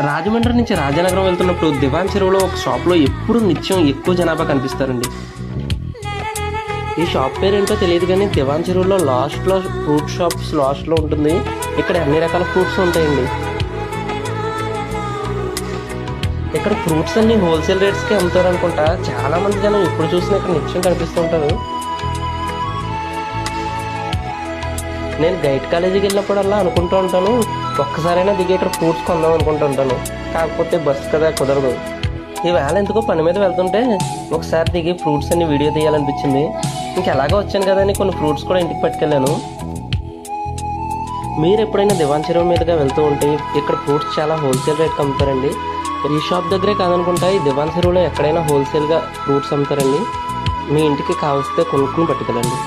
రాజమండ్రి నుంచి రాజానగరం వెళ్తున్నప్పుడు దివాన్ చెరువులో ఒక షాప్లో ఎప్పుడు నిత్యం ఎక్కువ జనాభా కనిపిస్తారండి. ఈ షాప్ పేరు ఏంటో తెలియదు కానీ దివాన్ చెరువులో లాస్ట్లో ఫ్రూట్ షాప్స్ లాస్ట్లో ఉంటుంది. ఇక్కడ అన్ని రకాల ఫ్రూట్స్ ఉంటాయండి. ఇక్కడ ఫ్రూట్స్ అన్ని హోల్సేల్ రేట్స్కి అమ్ముతారు అనుకుంటా. చాలా మంది జనం ఎప్పుడు చూసినా ఇక్కడ నిత్యం కనిపిస్తూ ఉంటారు. నేను గైడ్ కాలేజీకి వెళ్ళినప్పుడల్లా అనుకుంటూ ఉంటాను, ఒక్కసారైనా దిగి ఇక్కడ ఫ్రూట్స్ కొందాం అనుకుంటూ ఉంటాను. కాకపోతే బస్సు కదా కుదరదు. ఈవేళ ఎందుకో పని మీద వెళ్తుంటే ఒకసారి దిగి ఫ్రూట్స్ అన్ని వీడియో తీయాలనిపించింది. ఇంకెలాగో వచ్చాను కదా అని కొన్ని ఫ్రూట్స్ కూడా ఇంటికి పట్టుకెళ్ళాను. మీరు ఎప్పుడైనా దివాన్ చెరువు మీదుగా వెళ్తూ ఉంటే ఇక్కడ ఫ్రూట్స్ చాలా హోల్సేల్ రేట్కి అమ్ముతారండి. ఈ షాప్ దగ్గరే కాదనుకుంటా, ఈ దివాన్ చెరువులో ఎక్కడైనా హోల్సేల్గా ఫ్రూట్స్ అమ్ముతారండి. మీ ఇంటికి కావలిస్తే కొనుక్కుని పట్టుకెళ్ళండి.